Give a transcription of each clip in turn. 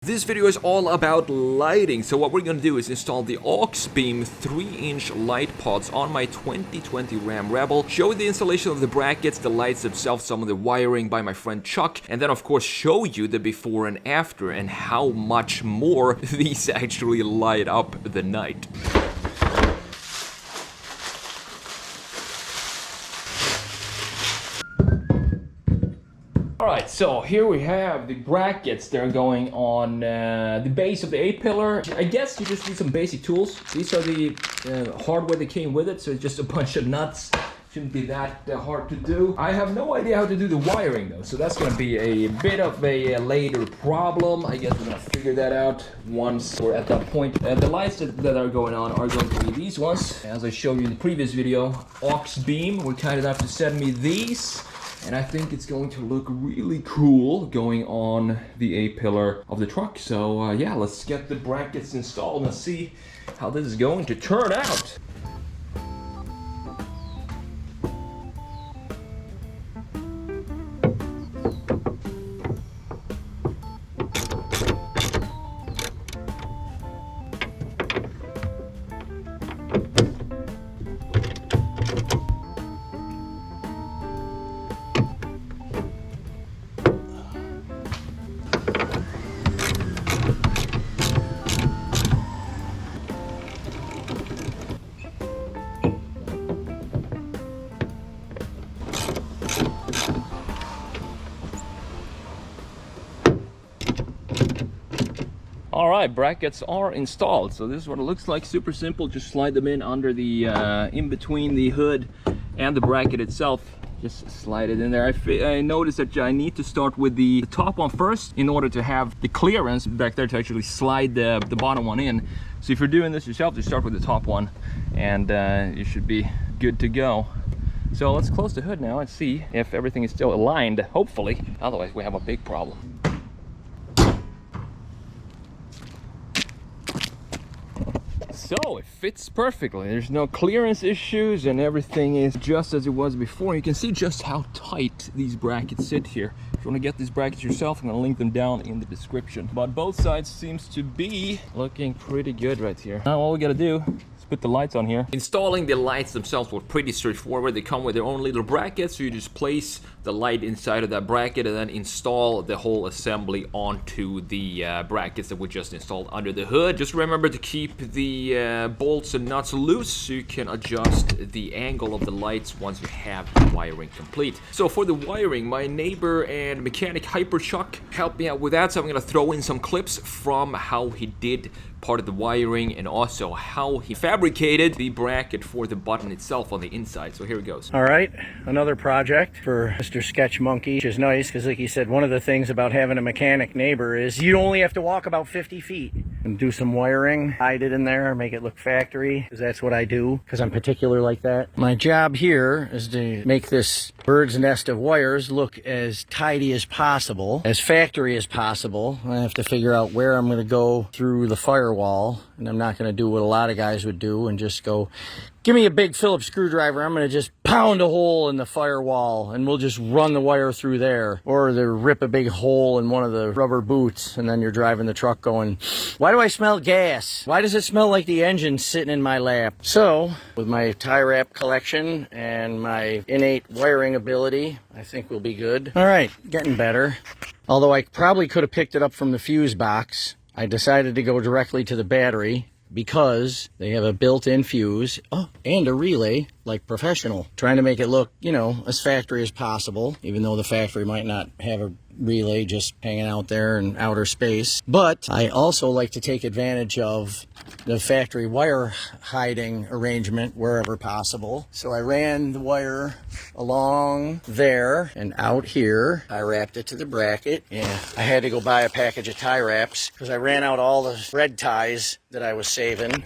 This video is all about lighting, so what we're going to do is install the Auxbeam 3-inch light pods on my 2020 Ram Rebel, show the installation of the brackets, the lights themselves, some of the wiring by my friend Chuck, and then of course show you the before and after and how much more these actually light up the night. Alright, so here we have the brackets that are going on the base of the A-pillar. I guess you just need some basic tools. These are the hardware that came with it, so it's just a bunch of nuts. Shouldn't be that hard to do. I have no idea how to do the wiring though, so that's going to be a bit of a later problem. I guess we're going to figure that out once we're at that point. The lights that are going on are going to be these ones. As I showed you in the previous video, Auxbeam were kind enough to send me these. And I think it's going to look really cool going on the A-pillar of the truck. So yeah, let's get the brackets installed and see how this is going to turn out. Alright, brackets are installed. So this is what it looks like. Super simple. Just slide them in under the in between the hood and the bracket itself. Just slide it in there. I noticed that I need to start with the top one first in order to have the clearance back there to actually slide the bottom one in. So if you're doing this yourself, just start with the top one and you should be good to go. So let's close the hood now and see if everything is still aligned, hopefully. Otherwise we have a big problem. So it fits perfectly. There's no clearance issues and everything is just as it was before. You can see just how tight these brackets sit here. If you want to get these brackets yourself, I'm going to link them down in the description. But both sides seems to be looking pretty good right here. Now all we got to do is put the lights on here. Installing the lights themselves was pretty straightforward. They come with their own little brackets, so you just place the light inside of that bracket and then install the whole assembly onto the brackets that we just installed under the hood. Just remember to keep the bolts and nuts loose so you can adjust the angle of the lights once you have the wiring complete. So for the wiring, my neighbor and mechanic Chuck helped me out with that, so I'm gonna throw in some clips from how he did part of the wiring and also how he fabricated the bracket for the button itself on the inside. So here it goes. All right, another project for Mr. Sketch Monkey, which is nice because like he said, one of the things about having a mechanic neighbor is you only have to walk about 50 feet and do some wiring, hide it in there, make it look factory, because that's what I do because I'm particular like that. My job here is to make this bird's nest of wires look as tidy as possible, as factory as possible. I have to figure out where I'm going to go through the firewall, and I'm not going to do what a lot of guys would do and just go, give me a big Phillips screwdriver, I'm going to just pound a hole in the firewall and we'll just run the wire through there. Or they rip a big hole in one of the rubber boots and then you're driving the truck going, why do I smell gas? Why does it smell like the engine's sitting in my lap? So, with my tie wrap collection and my innate wiring ability, I think we'll be good. Alright, getting better. Although I probably could have picked it up from the fuse box, I decided to go directly to the battery because they have a built-in fuse and a relay like professional, trying to make it look, you know, as factory as possible, even though the factory might not have a relay just hanging out there in outer space. But I also like to take advantage of the factory wire hiding arrangement wherever possible. So I ran the wire along there and out here. I wrapped it to the bracket. Yeah, I had to go buy a package of tie wraps because I ran out all the red ties that I was saving.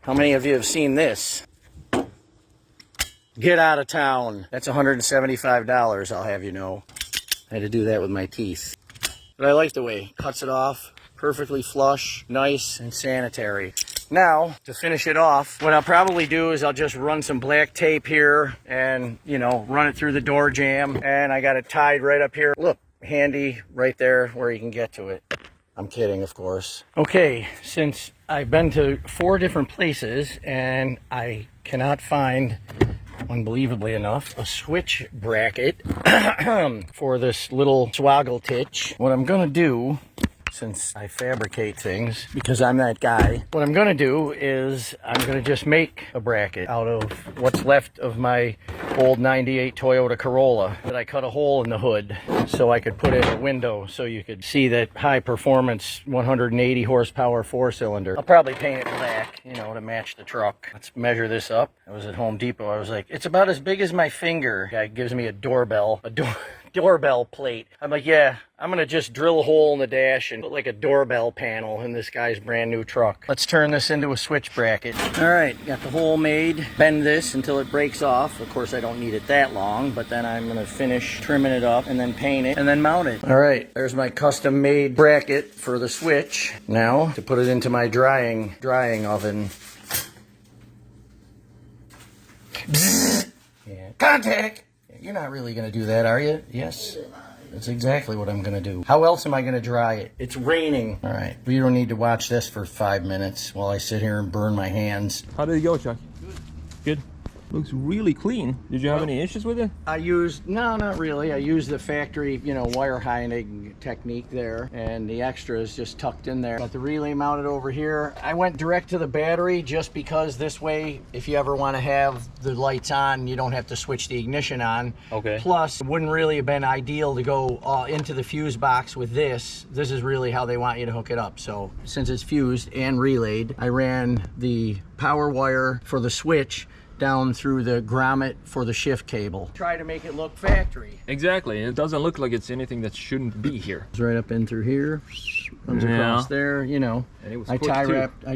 How many of you have seen this? Get out of town. That's $175, I'll have you know. I had to do that with my teeth. But I like the way it cuts it off. Perfectly flush, nice, and sanitary. Now, to finish it off, what I'll probably do is I'll just run some black tape here and, you know, run it through the door jamb. And I got it tied right up here. Look, handy right there where you can get to it. I'm kidding, of course. Okay, since I've been to 4 different places and I cannot find, unbelievably enough, a switch bracket for this little swoggle titch, what I'm gonna do, since I fabricate things, because I'm that guy, what I'm gonna do is I'm gonna just make a bracket out of what's left of my old 98 Toyota Corolla that I cut a hole in the hood so I could put in a window so you could see that high performance 180 horsepower 4-cylinder. I'll probably paint it black, you know, to match the truck. Let's measure this up. I was at Home Depot. I was like, it's about as big as my finger. Guy gives me a doorbell plate. I'm like, yeah, I'm gonna just drill a hole in the dash and put like a doorbell panel in this guy's brand new truck. Let's turn this into a switch bracket. All right, got the hole made. Bend this until it breaks off. Of course, I don't need it that long, but then I'm gonna finish trimming it up and then paint it and then mount it. All right, there's my custom made bracket for the switch. Now to put it into my drying oven. Bzzz. Yeah. Contact! You're not really going to do that, are you? Yes. That's exactly what I'm going to do. How else am I going to dry it? It's raining. All right. You don't need to watch this for 5 minutes while I sit here and burn my hands. How did it go, Chuck? Good. Looks really clean. Did you have any issues with it? I used, no, not really. I used the factory, you know, wire hiding technique there, and the extra is just tucked in there. Got the relay mounted over here. I went direct to the battery just because this way, if you ever want to have the lights on, you don't have to switch the ignition on. Okay. Plus, it wouldn't really have been ideal to go into the fuse box with this. This is really how they want you to hook it up. So since it's fused and relayed, I ran the power wire for the switch down through the grommet for the shift cable. Try to make it look factory. Exactly. It doesn't look like it's anything that shouldn't be here. It's right up in through here. Runs across there, you know. And it was I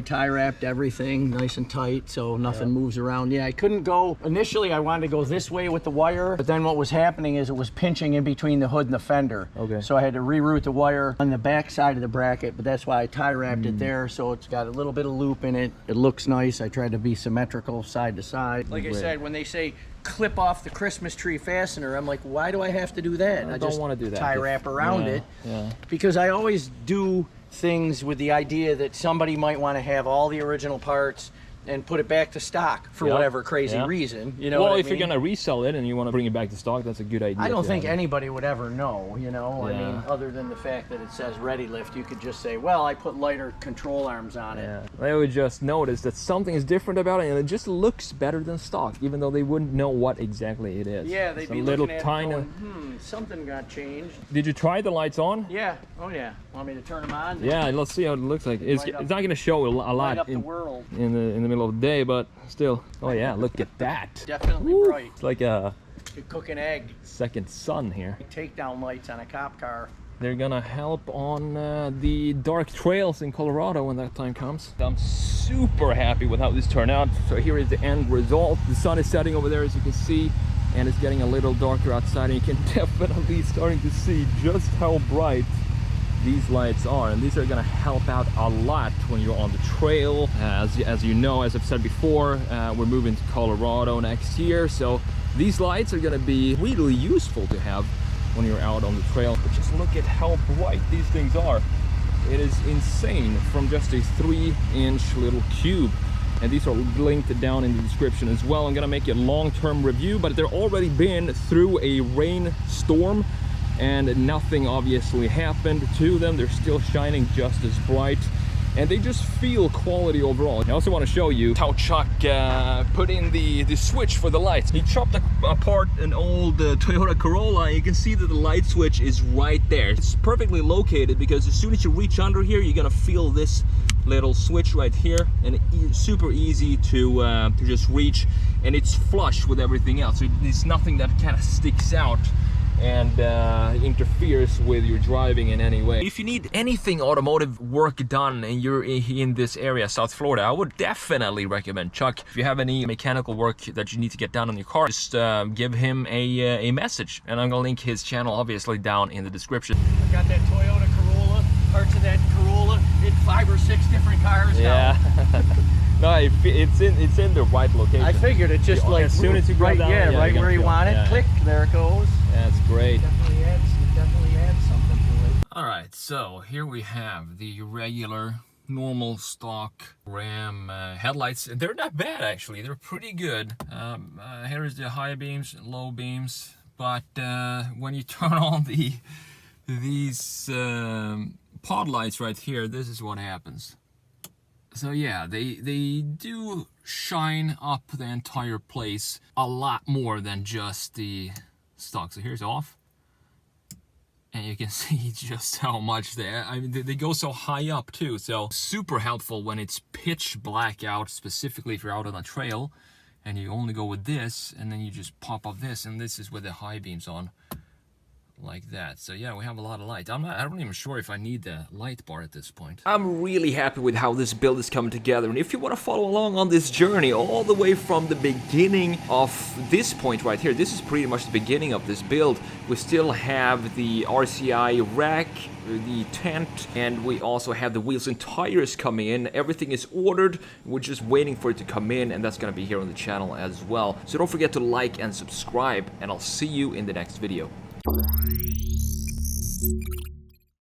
tie wrapped everything nice and tight so nothing moves around. Yeah, I couldn't go, initially I wanted to go this way with the wire, but then what was happening is it was pinching in between the hood and the fender. Okay. So I had to reroute the wire on the back side of the bracket, but that's why I tie wrapped it there, so it's got a little bit of loop in it. It looks nice. I tried to be symmetrical side to side. Like I said, when they say clip off the Christmas tree fastener, I'm like, why do I have to do that? I don't want to do that. Tie wrap around it. Yeah. Because I always do things with the idea that somebody might want to have all the original parts and put it back to stock for whatever crazy reason. You know, well, what if I mean? you're gonna resell it and you want to bring it back to stock, that's a good idea. I don't think anybody would ever know, you know. Yeah. I mean, other than the fact that it says Ready Lift, you could just say, well, I put lighter control arms on it. They would just notice that something is different about it, and it just looks better than stock, even though they wouldn't know what exactly it is. Yeah, they'd it's be a little looking at tiny. it going, something got changed. Did you try the lights on? Yeah. Oh yeah. Want me to turn them on? Yeah, let's see how it looks like. It's not going to show a lot Light up the in world. the middle of the day, but still. Oh yeah, look at that. Definitely Woo. bright. It's like a You cook an egg. second sun here. Takedown lights on a cop car. They're gonna help on the dark trails in Colorado when that time comes. I'm super happy with how this turned out. So here is the end result. The sun is setting over there, as you can see, and it's getting a little darker outside, and you can definitely starting to see just how bright these lights are, and these are gonna help out a lot when you're on the trail. As you know, as I've said before, we're moving to Colorado next year, so these lights are gonna be really useful to have when you're out on the trail. But just look at how bright these things are. It is insane, from just a 3-inch little cube. And these are linked down in the description as well. I'm gonna make a long-term review, but they're already been through a rainstorm and nothing obviously happened to them. They're still shining just as bright, and they just feel quality overall. I also want to show you how Chuck put in the switch for the lights. He chopped apart an old Toyota Corolla, and you can see that the light switch is right there. It's perfectly located because as soon as you reach under here, you're gonna feel this little switch right here, and it's super easy to just reach, and it's flush with everything else. So it's nothing that kind of sticks out and interferes with your driving in any way. If you need anything automotive work done and you're in this area, South Florida, I would definitely recommend Chuck. If you have any mechanical work that you need to get done on your car, just give him a message, and I'm gonna link his channel obviously down in the description. I got that Toyota Corolla, parts of that Corolla, hit 5 or 6 different cars now. No, it's in the right location. I figured it just like as soon as you go down, right where you want it. Click, there it goes. That's great. Definitely adds something to it. All right, Alright, so here we have the regular normal stock Ram headlights. They're not bad actually, they're pretty good. Here is the high beams, low beams, but when you turn on these pod lights right here, this is what happens. So yeah, they do shine up the entire place a lot more than just the stock. So here's off. And you can see just how much they go so high up too. So super helpful when it's pitch black out, specifically if you're out on a trail and you only go with this, and then you just pop up this, and this is with the high beams on like that. So yeah, we have a lot of light. I'm not even sure if I need the light bar at this point. I'm really happy with how this build is coming together, and if you want to follow along on this journey all the way from the beginning of this point right here, this is pretty much the beginning of this build. We still have the RCI rack, the tent, and we also have the wheels and tires coming in. Everything is ordered, we're just waiting for it to come in, and that's gonna be here on the channel as well. So don't forget to like and subscribe, and I'll see you in the next video.